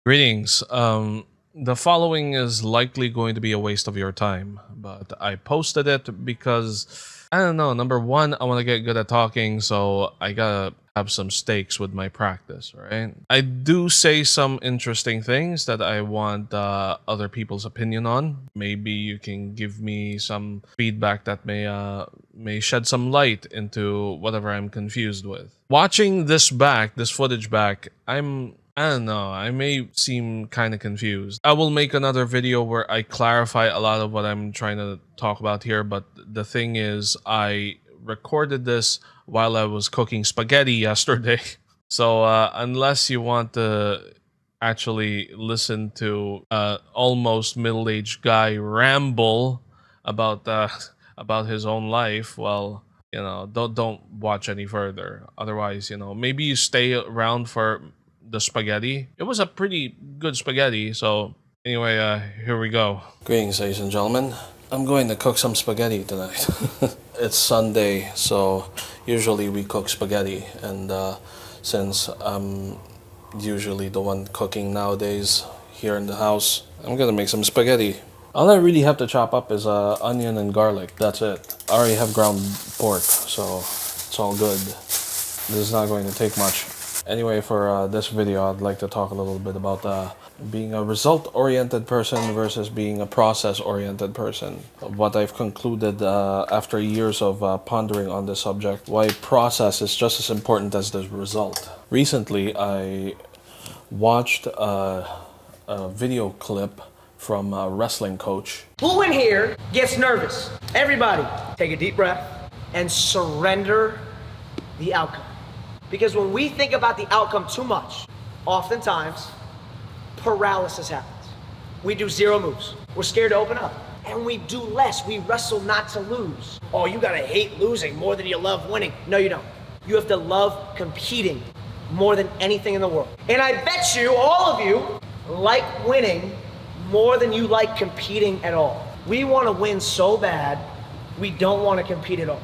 Greetings. The following is likely going to be a waste of your time, but I posted it because I don't know. Number one, I want to get good at talking, so I gotta have some stakes with my practice, right? I do say some interesting things that I want other people's opinion on. Maybe you can give me some feedback that may shed some light into whatever I'm confused with. Watching this footage back, I don't know. I may seem kind of confused. I will make another video where I clarify a lot of what I'm trying to talk about here, but the thing is, I recorded this while I was cooking spaghetti yesterday. So, unless you want to actually listen to almost middle-aged guy ramble about about his own life, well, don't watch any further. Otherwise, maybe you stay around for the spaghetti. It was a pretty good spaghetti. So anyway, here we go. Greetings, ladies and gentlemen. I'm going to cook some spaghetti tonight. It's Sunday, so usually we cook spaghetti, and since I'm usually the one cooking nowadays here in the house, I'm gonna make some spaghetti. All I really have to chop up is onion and garlic. That's it. I already have ground pork, so it's all good. This is not going to take much. Anyway, for this video, I'd like to talk a little bit about being a result-oriented person versus being a process-oriented person. What I've concluded after years of pondering on this subject, why process is just as important as the result. Recently, I watched a video clip from a wrestling coach. Who in here gets nervous? Everybody, take a deep breath and surrender the outcome. Because when we think about the outcome too much, oftentimes paralysis happens. We do zero moves. We're scared to open up. And we do less. We wrestle not to lose. Oh, you gotta hate losing more than you love winning. No, you don't. You have to love competing more than anything in the world. And I bet you, all of you, like winning more than you like competing at all. We wanna win so bad, we don't wanna compete at all.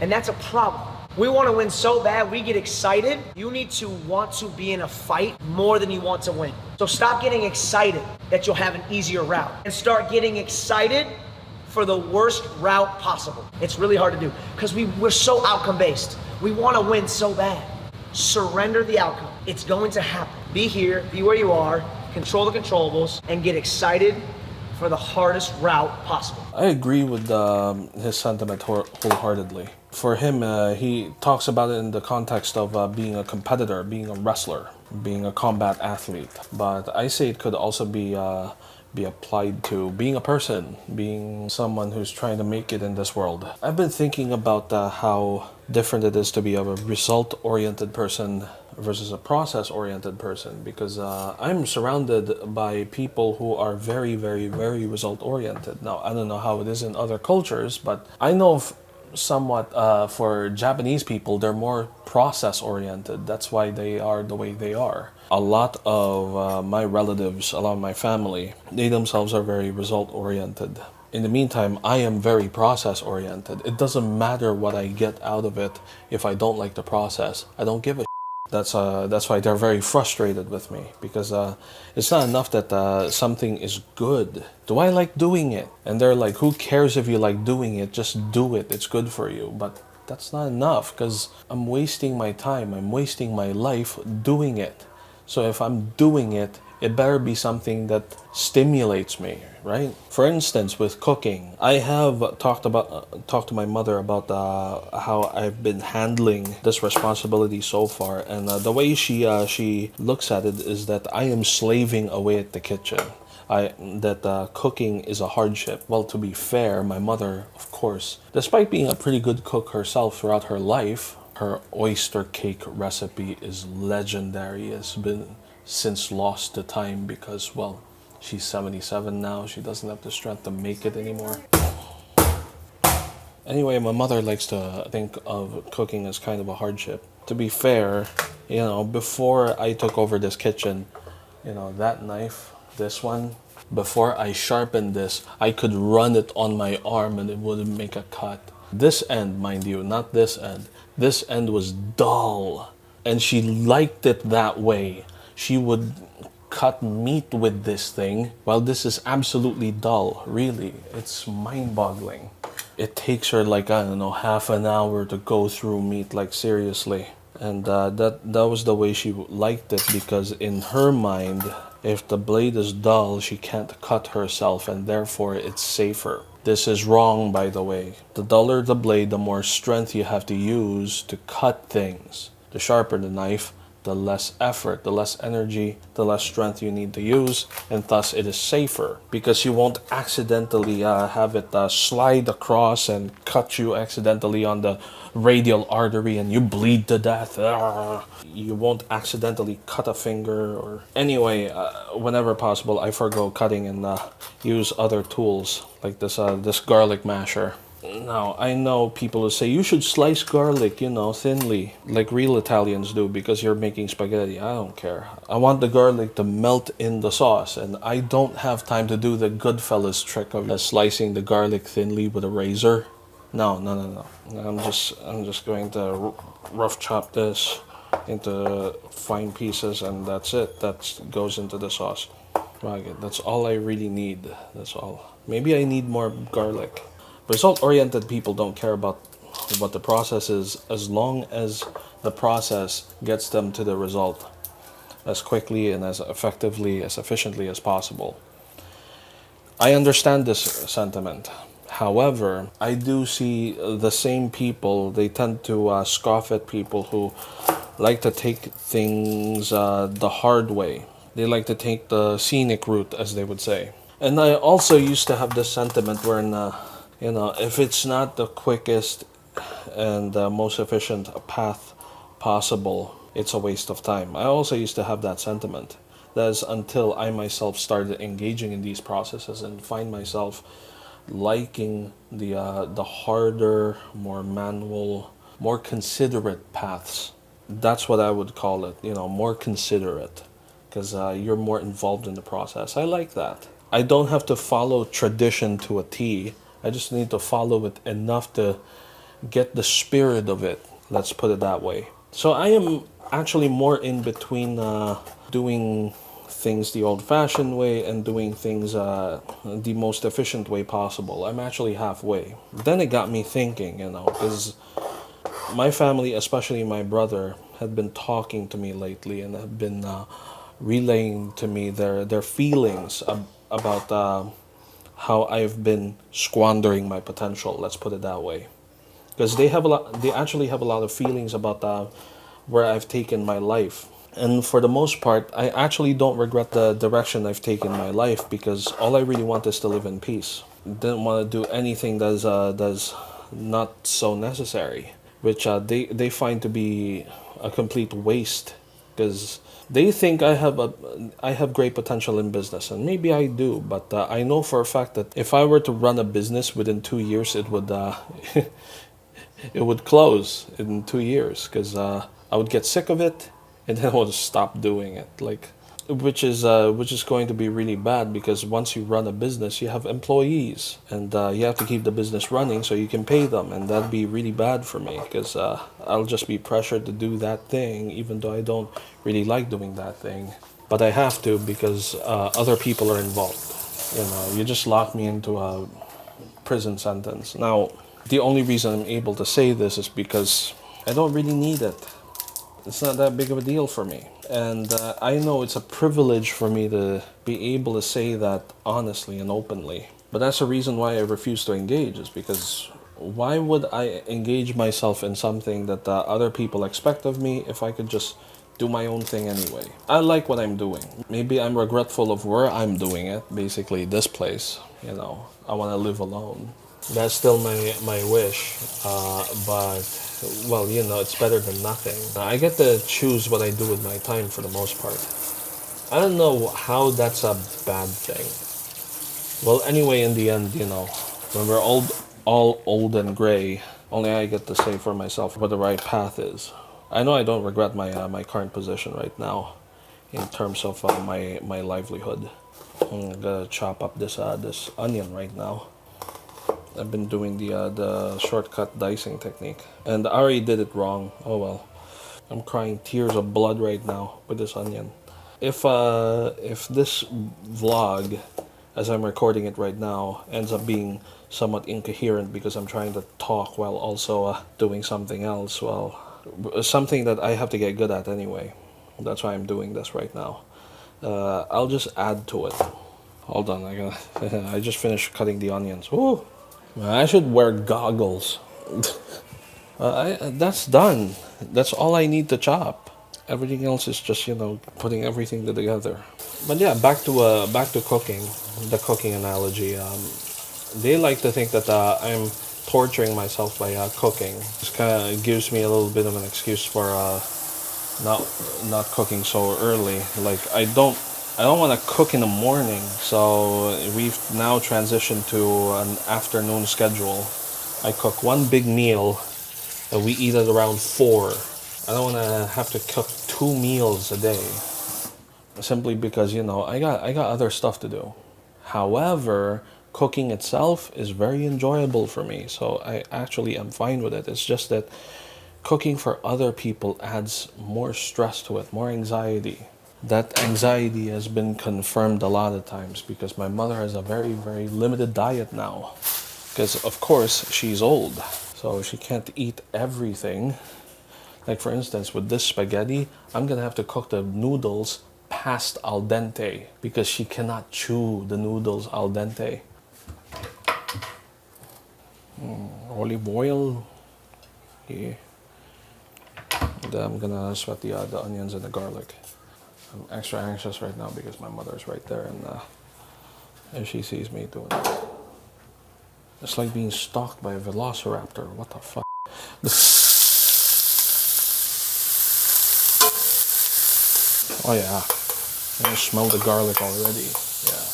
And that's a problem. We want to win so bad, we get excited. You need to want to be in a fight more than you want to win. So stop getting excited that you'll have an easier route and start getting excited for the worst route possible. It's really hard to do because we're so outcome based. We want to win so bad. Surrender the outcome. It's going to happen. Be here, be where you are, control the controllables, and get excited for the hardest route possible. I agree with his sentiment wholeheartedly. For him, he talks about it in the context of being a competitor, being a wrestler, being a combat athlete. But I say it could also be applied to being a person, being someone who's trying to make it in this world. I've been thinking about how different it is to be a result-oriented person versus a process-oriented person, because I'm surrounded by people who are very, very, very result-oriented. Now, I don't know how it is in other cultures, but I know somewhat for Japanese people, they're more process-oriented. That's why they are the way they are. A lot of my relatives, a lot of my family, they themselves are very result-oriented. In the meantime, I am very process-oriented. It doesn't matter what I get out of it if I don't like the process. I don't give a That's why they're very frustrated with me, because it's not enough that something is good. Do I like doing it? And they're like, who cares if you like doing it? Just do it. It's good for you. But that's not enough, because I'm wasting my time. I'm wasting my life doing it. So if I'm doing it, it better be something that stimulates me, right? For instance, with cooking, I have talked to my mother about how I've been handling this responsibility so far, and the way she looks at it is that I am slaving away at the kitchen. That cooking is a hardship. Well, to be fair, my mother, of course, despite being a pretty good cook herself throughout her life, her oyster cake recipe is legendary. It's been since lost to time because, well, she's 77 now. She doesn't have the strength to make it anymore. Anyway, my mother likes to think of cooking as kind of a hardship. To be fair, before I took over this kitchen, that knife, this one, before I sharpened this, I could run it on my arm and it wouldn't make a cut. This end, mind you, not this end. This end was dull, and she liked it that way. She would cut meat with this thing. Well, this is absolutely dull, really. It's mind-boggling. It takes her like, I don't know, half an hour to go through meat, like seriously. And that was the way she liked it, because in her mind, if the blade is dull, she can't cut herself, and therefore it's safer. This is wrong, by the way. The duller the blade, the more strength you have to use to cut things. The sharper the knife, the less effort, the less energy, the less strength you need to use, and thus it is safer, because you won't accidentally have it slide across and cut you accidentally on the radial artery and you bleed to death. You won't accidentally cut a finger. Or anyway, whenever possible, I forgo cutting and use other tools like this garlic masher. Now, I know people who say you should slice garlic, thinly, like real Italians do, because you're making spaghetti. I don't care. I want the garlic to melt in the sauce, and I don't have time to do the Goodfellas trick of slicing the garlic thinly with a razor. No, no, no, no. I'm just going to rough chop this into fine pieces, and that's it. That goes into the sauce. Okay, that's all I really need. That's all. Maybe I need more garlic. Result-oriented people don't care about what the process is, as long as the process gets them to the result as quickly and as effectively, as efficiently as possible. I understand this sentiment. However, I do see the same people, they tend to scoff at people who like to take things the hard way. They like to take the scenic route, as they would say. And I also used to have this sentiment wherein, if it's not the quickest and most efficient path possible, it's a waste of time. I also used to have that sentiment. That is until I myself started engaging in these processes and find myself liking the harder, more manual, more considerate paths. That's what I would call it, more considerate, because you're more involved in the process. I like that. I don't have to follow tradition to a T. I just need to follow it enough to get the spirit of it. Let's put it that way. So I am actually more in between doing things the old-fashioned way and doing things the most efficient way possible. I'm actually halfway. Then it got me thinking, because my family, especially my brother, had been talking to me lately and have been relaying to me their feelings about how I've been squandering my potential. Let's put it that way, because they actually have a lot of feelings about where I've taken my life. And for the most part, I actually don't regret the direction I've taken my life, because all I really want is to live in peace. Didn't want to do anything that's not so necessary, which they find to be a complete waste, because they think I have great potential in business, and maybe I do, but I know for a fact that if I were to run a business within 2 years, it would it would close in 2 years, because I would get sick of it and then I would stop doing it. Which is going to be really bad, because once you run a business, you have employees, and you have to keep the business running so you can pay them, and that'd be really bad for me, because I'll just be pressured to do that thing, even though I don't really like doing that thing, but I have to, because other people are involved. You just lock me into a prison sentence. Now, the only reason I'm able to say this is because I don't really need it. It's not that big of a deal for me. And I know it's a privilege for me to be able to say that honestly and openly. But that's the reason why I refuse to engage, is because why would I engage myself in something that other people expect of me if I could just do my own thing anyway? I like what I'm doing. Maybe I'm regretful of where I'm doing it, basically this place. I want to live alone. That's still my wish, but well, it's better than nothing. I get to choose what I do with my time for the most part. I don't know how that's a bad thing. Well, anyway, in the end, when we're all old and gray, only I get to say for myself what the right path is. I know I don't regret my current position right now, in terms of my livelihood. I'm gonna chop up this onion right now. I've been doing the shortcut dicing technique, and I already did it wrong. Oh well. I'm crying tears of blood right now with this onion. If this vlog, as I'm recording it right now, ends up being somewhat incoherent because I'm trying to talk while also doing something else, well, something that I have to get good at anyway. That's why I'm doing this right now. I'll just add to it. Hold on, I just finished cutting the onions. Woo! I should wear goggles. That's done. That's all I need to chop. Everything else is just putting everything together. But yeah, back to cooking. The cooking analogy. They like to think that I'm torturing myself by cooking. This kind of gives me a little bit of an excuse for not not cooking so early. Like I don't want to cook in the morning. So we've now transitioned to an afternoon schedule. I cook one big meal and we eat at around 4. I don't want to have to cook 2 meals a day simply because I got other stuff to do. However, cooking itself is very enjoyable for me, so I actually am fine with it. It's just that cooking for other people adds more stress to it, more anxiety. That anxiety has been confirmed a lot of times because my mother has a very, very limited diet now. Because, of course, she's old, so she can't eat everything. Like, for instance, with this spaghetti, I'm gonna have to cook the noodles past al dente because she cannot chew the noodles al dente. Olive oil. Yeah. And then I'm gonna sweat the onions and the garlic. I'm extra anxious right now because my mother's right there and she sees me doing it. It's like being stalked by a velociraptor. What the fuck? Oh yeah, I can smell the garlic already. Yeah,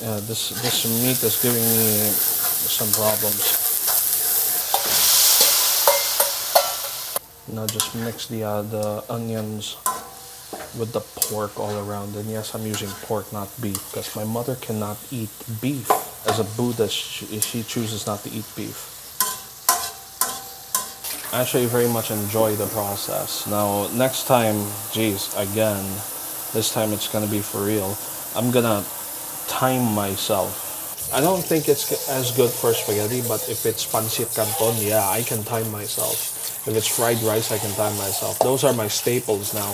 yeah. This meat is giving me some problems. Now just mix the onions with the pork all around. And yes, I'm using pork, not beef, because my mother cannot eat beef. As a Buddhist, she chooses not to eat beef. I actually very much enjoy the process. Now, next time, geez, again, this time it's gonna be for real. I'm gonna time myself. I don't think it's as good for spaghetti, but if it's pancit canton, yeah, I can time myself. If it's fried rice, I can time myself. Those are my staples now.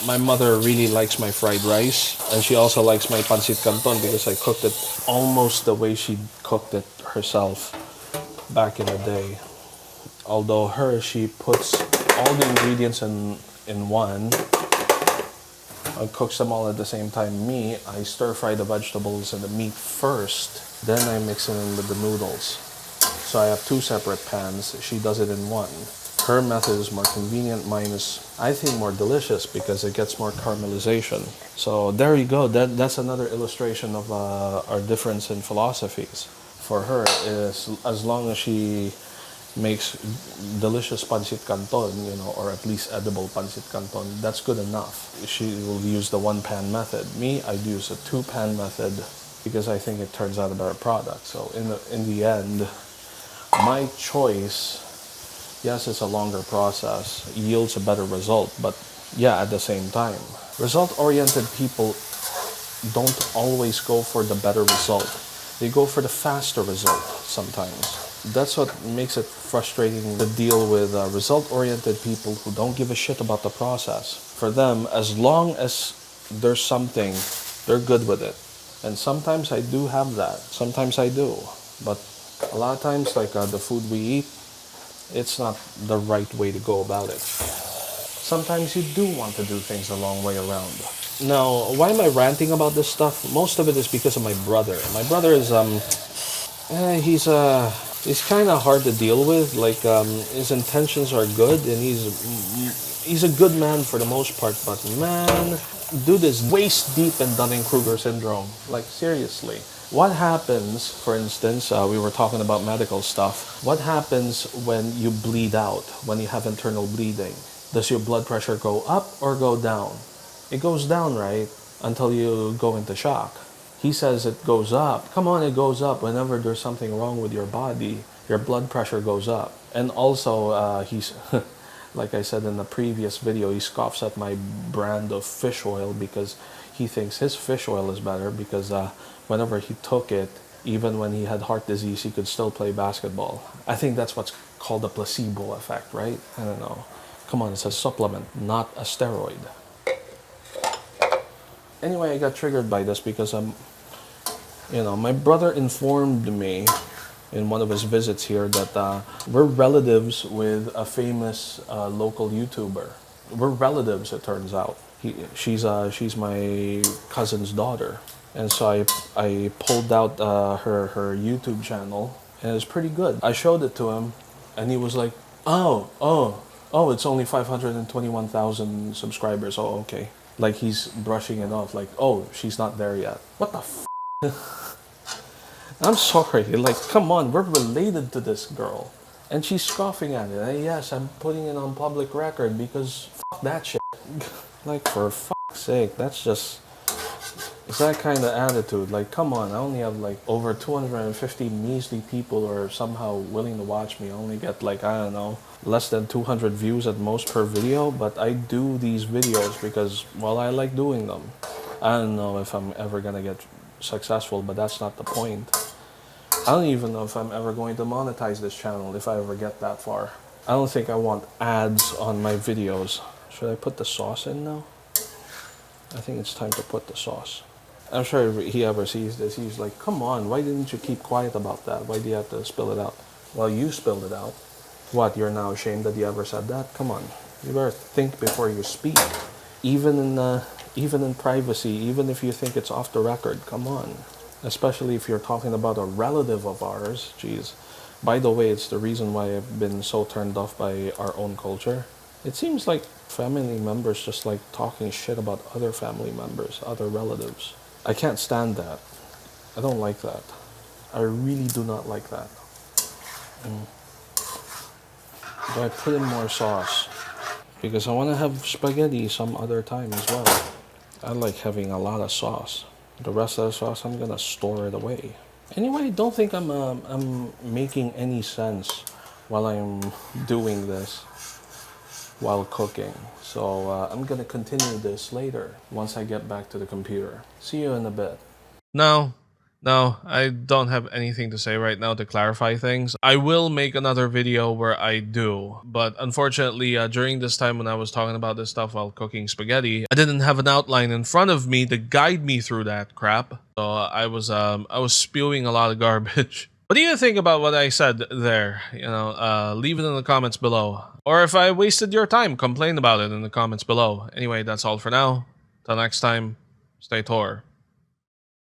My mother really likes my fried rice, and she also likes my pancit canton because I cooked it almost the way she cooked it herself back in the day. Although she puts all the ingredients in one and cooks them all at the same time. Me, I stir fry the vegetables and the meat first, then I mix it in with the noodles. So I have 2 separate pans. She does it in one. Her method is more convenient. Mine is, I think, more delicious because it gets more caramelization. So there you go. That's another illustration of our difference in philosophies. For her, is as long as she makes delicious pancit canton, or at least edible pancit canton, that's good enough. She will use the 1-pan method. Me, I'd use a 2-pan method because I think it turns out a better product. So in the end, my choice, yes, it's a longer process, yields a better result, but yeah, at the same time, result-oriented people don't always go for the better result. They go for the faster result sometimes. That's what makes it frustrating to deal with result-oriented people who don't give a shit about the process. For them, as long as there's something, they're good with it. And sometimes I do have that. Sometimes I do. But a lot of times, like the food we eat, it's not the right way to go about it. Sometimes you do want to do things the long way around. Now, why am I ranting about this stuff? Most of it is because of my brother. My brother is he's kind of hard to deal with. Like his intentions are good, and he's a good man for the most part. But man, dude is waist deep in Dunning-Kruger syndrome. Like seriously, what happens? For instance, we were talking about medical stuff. What happens when you bleed out? When you have internal bleeding? Does your blood pressure go up or go down? It goes down, right? Until you go into shock. He says it goes up. Come on, it goes up. Whenever there's something wrong with your body, your blood pressure goes up. And also, Like I said in the previous video, he scoffs at my brand of fish oil because he thinks his fish oil is better because whenever he took it, even when he had heart disease, he could still play basketball. I think that's what's called the placebo effect, right? I don't know. Come on, it's a supplement, not a steroid. Anyway, I got triggered by this because my brother informed me in one of his visits here that we're relatives with a famous local YouTuber. We're relatives, it turns out. She's my cousin's daughter, and so I pulled out her YouTube channel, and it was pretty good. I showed it to him, and he was like, "Oh, it's only 521,000 subscribers. Oh, okay." Like he's brushing it off, like, "Oh, she's not there yet." What the I'm sorry, like, come on, we're related to this girl. And she's scoffing at it. And yes, I'm putting it on public record because fuck that shit. Like, for fuck's sake, it's that kind of attitude. Like, come on, I only have like over 250 measly people who are somehow willing to watch me. I only get like, I don't know, less than 200 views at most per video. But I do these videos because, well, I like doing them. I don't know if I'm ever gonna get successful, but that's not the point. I don't even know if I'm ever going to monetize this channel if I ever get that far. I don't think I want ads on my videos. Should I put the sauce in now? I think it's time to put the sauce. I'm sure if he ever sees this, he's like, come on, why didn't you keep quiet about that? Why do you have to spill it out? Well, you spilled it out. What, you're now ashamed that you ever said that? Come on, you better think before you speak. Even in privacy, even if you think it's off the record, come on. Especially if you're talking about a relative of ours. Jeez. By the way, it's the reason why I've been so turned off by our own culture. It seems like family members just like talking shit about other family members, other relatives. I can't stand that. I don't like that. I really do not like that. Do I put in more sauce? Because I want to have spaghetti some other time as well. I like having a lot of sauce. The rest of the sauce, I'm gonna store it away. Anyway, I don't think I'm making any sense while I'm doing this, while cooking. So I'm gonna continue this later once I get back to the computer. See you in a bit. No, I don't have anything to say right now to clarify things. I will make another video where I do, but unfortunately, during this time when I was talking about this stuff while cooking spaghetti, I didn't have an outline in front of me to guide me through that crap. So I was spewing a lot of garbage. What do you think about what I said there? Leave it in the comments below. Or if I wasted your time, complain about it in the comments below. Anyway, that's all for now. Till next time, stay Tor.